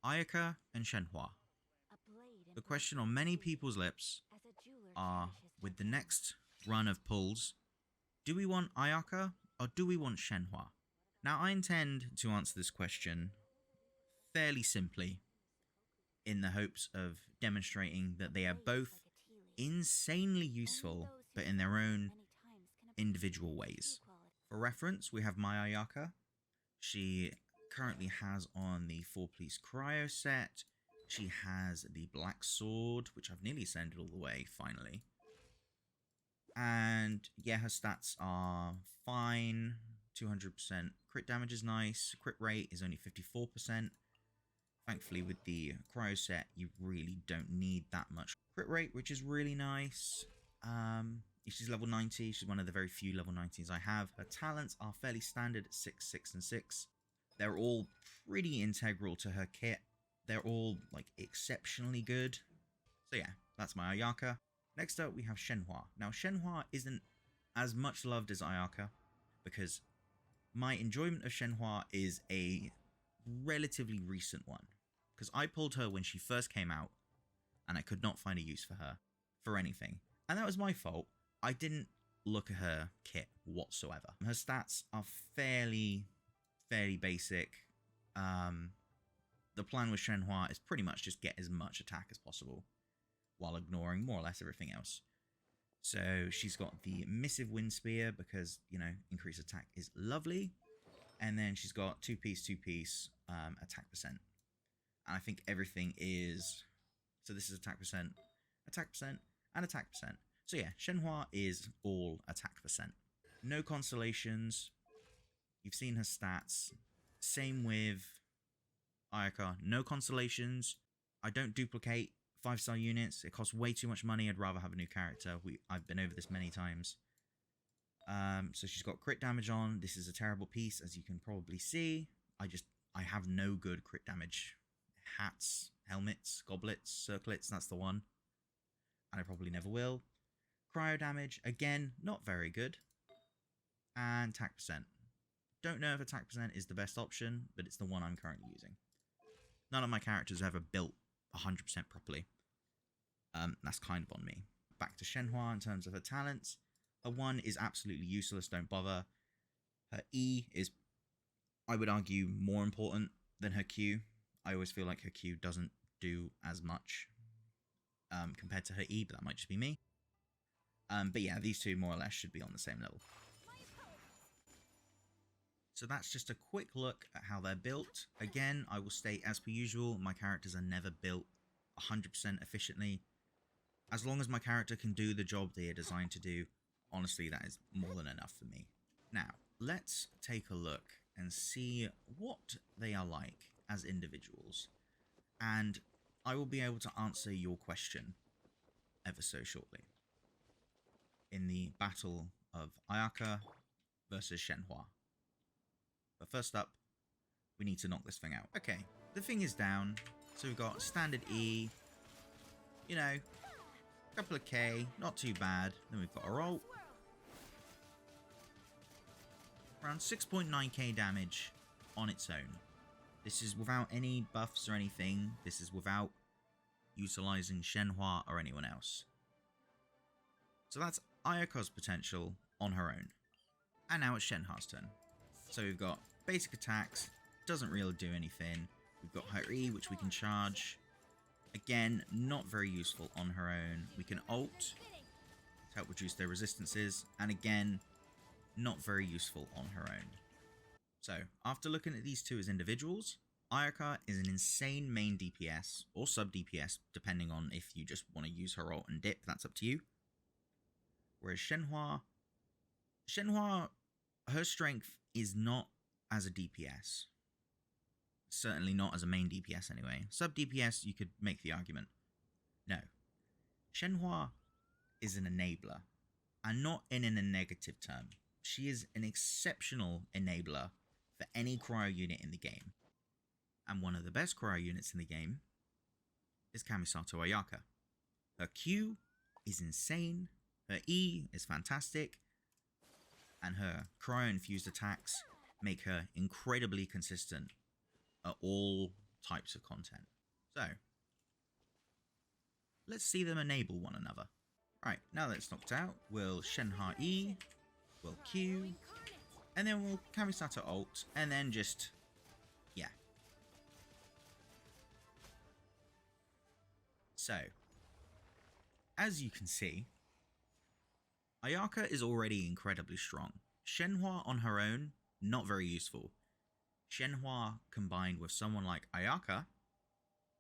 Ayaka and Shenhe. The question on many people's lips are, with the next run of pulls, do we want Ayaka or do we want Shenhe? Now, I intend to answer this question fairly simply, in the hopes of demonstrating that they are both insanely useful, but in their own individual ways. For reference, we have my Ayaka. She currently has on the 4-piece Cryo set. She has the Black Sword, which I've nearly ascended all the way, finally. And yeah, her stats are fine. 200% crit damage is nice. Crit rate is only 54%. Thankfully, with the Cryo set, you really don't need that much crit rate, which is really nice. She's level 90. She's one of the very few level 90s I have. Her talents are fairly standard at 6, 6, and 6. They're all pretty integral to her kit. They're all, like, exceptionally good. So yeah, that's my Ayaka. Next up, we have Shenhe. Now, Shenhe isn't as much loved as Ayaka, because my enjoyment of Shenhe is a relatively recent one. Because I pulled her when she first came out, and I could not find a use for her for anything. And that was my fault. I didn't look at her kit whatsoever. Her stats are fairly basic. The plan with Shenhe is pretty much just get as much attack as possible, while ignoring more or less everything else. So she's got the Missive Wind Spear because, you know, increased attack is lovely. And then she's got 2-piece attack percent. And I think everything is... So this is attack percent, and attack percent. So yeah, Shenhe is all attack percent. No constellations. You've seen her stats. Same with Ayaka. No constellations. I don't duplicate 5-star units. It costs way too much money. I'd rather have a new character. I've been over this many times. So she's got crit damage on. This is a terrible piece, as you can probably see. I have no good crit damage. Hats, helmets, goblets, circlets, that's the one. And I probably never will. Cryo damage, again, not very good. And attack percent. Don't know if attack percent is the best option, but it's the one I'm currently using. None of my characters ever built 100% properly. That's kind of on me. Back to Shenhe in terms of her talents. Her 1 is absolutely useless, don't bother. Her E is, I would argue, more important than her Q. I always feel like her Q doesn't do as much compared to her E, but that might just be me. But yeah, these two more or less should be on the same level. So that's just a quick look at how they're built. Again, I will state, as per usual, my characters are never built 100% efficiently. As long as my character can do the job they are designed to do, honestly, that is more than enough for me. Now, let's take a look and see what they are like as individuals. And I will be able to answer your question ever so shortly in the battle of Ayaka versus Shenhe. But first up, we need to knock this thing out. Okay, the thing is down. So we've got standard E, you know, a couple of K, not too bad. Then we've got our ult. Around 6.9k damage on its own. This is without any buffs or anything. This is without utilizing Shenhe or anyone else. So that's Ayaka's potential on her own. And now it's Shenhe's turn. So we've got basic attacks, doesn't really do anything. We've got her E, which we can charge. Again, not very useful on her own. We can ult to help reduce their resistances. And again, not very useful on her own. So, after looking at these two as individuals, Ayaka is an insane main DPS, or sub DPS, depending on if you just want to use her ult and dip, that's up to you. Whereas Shenhe, her strength is not as a DPS. Certainly not as a main DPS anyway. Sub DPS, you could make the argument. No. Shenhe is an enabler, and not in a negative term. She is an exceptional enabler for any cryo unit in the game. And one of the best cryo units in the game is Kamisato Ayaka. Her Q is insane, her E is fantastic, and her cryo-infused attacks make her incredibly consistent at all types of content. So, let's see them enable one another. Right, now that it's knocked out, we'll Shenhe E, we'll Q, and then we'll Kamisata ult, and then just, yeah. So, as you can see, Ayaka is already incredibly strong. Shenhe on her own, not very useful. Shenhe combined with someone like Ayaka,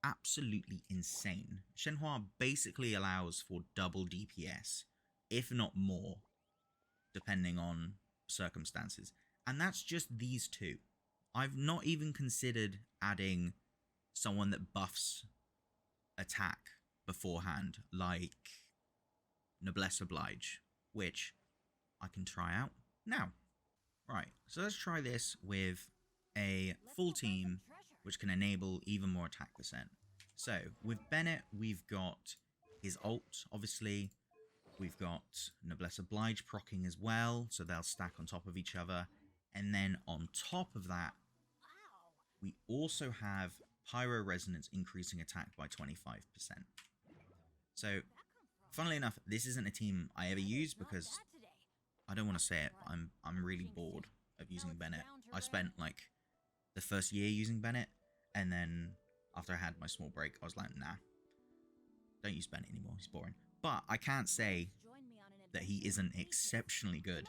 absolutely insane. Shenhe basically allows for double DPS, if not more, depending on circumstances. And that's just these two. I've not even considered adding someone that buffs attack beforehand, like Noblesse Oblige, which I can try out now. Right, so let's try this with a full team, which can enable even more attack percent. So, with Bennett, we've got his ult, obviously. We've got Noblesse Oblige proccing as well, so they'll stack on top of each other. And then on top of that, we also have Pyro Resonance increasing attack by 25%. So, funnily enough, this isn't a team I ever use because, I don't want to say it, but I'm really bored of using Bennett. I spent like the first year using Bennett, and then after I had my small break, I was like, nah, don't use Bennett anymore, he's boring. But I can't say that he isn't exceptionally good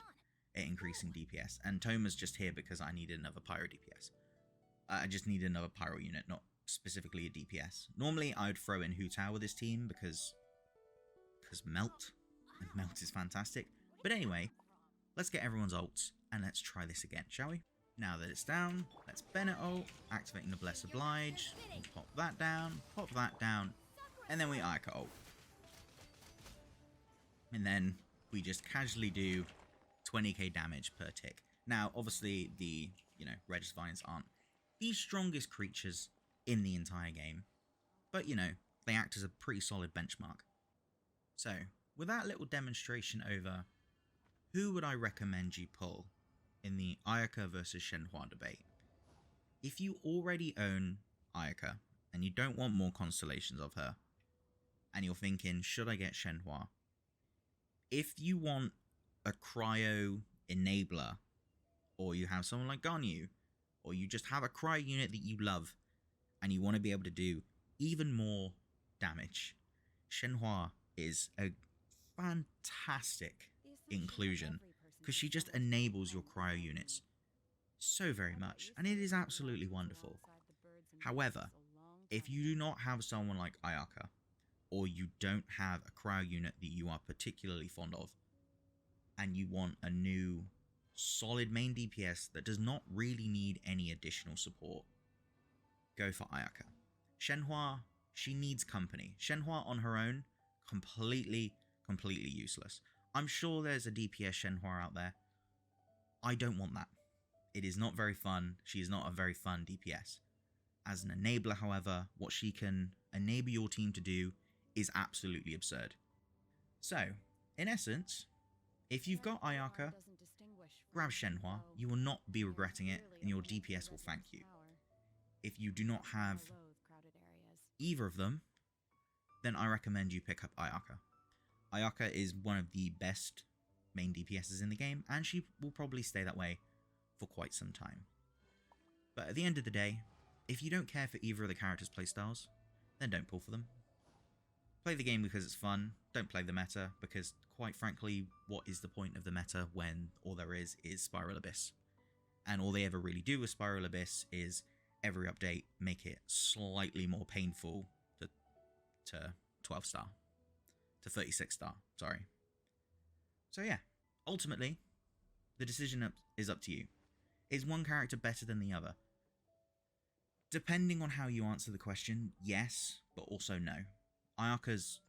at increasing DPS, and Toma's just here because I needed another Pyro DPS. I just needed another Pyro unit, not specifically a DPS. Normally, I would throw in Hu Tao with this team because Melt, and Melt is fantastic. But anyway, let's get everyone's ults, and let's try this again, shall we? Now that it's down, let's Bennett ult, activating the Bless Oblige, pop that down, and then we Ayaka ult. And then we just casually do 20k damage per tick. Now, obviously, the, Regis Vines aren't the strongest creatures in the entire game, but, they act as a pretty solid benchmark. So, with that little demonstration over, who would I recommend you pull in the Ayaka versus Shenhe debate? If you already own Ayaka, and you don't want more constellations of her, and you're thinking, should I get Shenhe? If you want a Cryo enabler, or you have someone like Ganyu, or you just have a Cryo unit that you love, and you want to be able to do even more damage, Shenhe is a fantastic inclusion, because she just enables your Cryo units so very much, and it is absolutely wonderful. However, if you do not have someone like Ayaka, or you don't have a Cryo unit that you are particularly fond of, and you want a new solid main DPS that does not really need any additional support, go for Ayaka. Shenhe, she needs company. Shenhe on her own, completely useless. I'm sure there's a DPS Shenhe out there. I don't want that. It is not very fun. She is not a very fun DPS. As an enabler, however, what she can enable your team to do is absolutely absurd. So, in essence, if you've got Ayaka, grab Shenhe. You will not be regretting it, and your DPS will thank you. If you do not have either of them, then I recommend you pick up Ayaka. Ayaka is one of the best main DPSs in the game, and she will probably stay that way for quite some time. But at the end of the day, if you don't care for either of the characters' playstyles, then don't pull for them. Play the game because it's fun, don't play the meta, because quite frankly, what is the point of the meta when all there is Spiral Abyss? And all they ever really do with Spiral Abyss is every update make it slightly more painful to 12 star. To 36 star, sorry. So yeah, ultimately, the decision is up to you. Is one character better than the other? Depending on how you answer the question, yes, but also no. Ayaka's,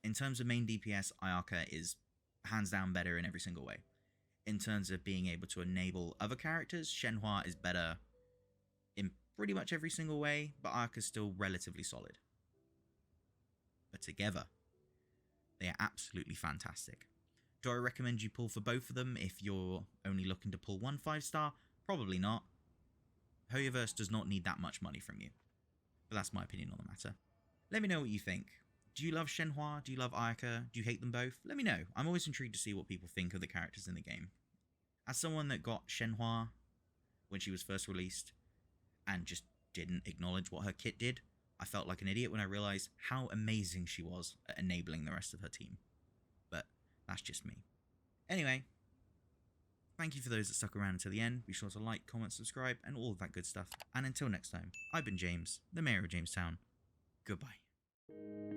in terms of main DPS, Ayaka is hands down better in every single way. In terms of being able to enable other characters, Shenhe is better in pretty much every single way, but Ayaka's still relatively solid. But together, they are absolutely fantastic. Do I recommend you pull for both of them if you're only looking to pull one 5-star? Probably not. Hoyoverse does not need that much money from you. But that's my opinion on the matter. Let me know what you think. Do you love Shenhua? Do you love Ayaka? Do you hate them both? Let me know. I'm always intrigued to see what people think of the characters in the game. As someone that got Shenhua when she was first released and just didn't acknowledge what her kit did, I felt like an idiot when I realised how amazing she was at enabling the rest of her team. But that's just me. Anyway, thank you for those that stuck around until the end. Be sure to like, comment, subscribe, and all of that good stuff. And until next time, I've been James, the Mayor of Jamestown. Goodbye.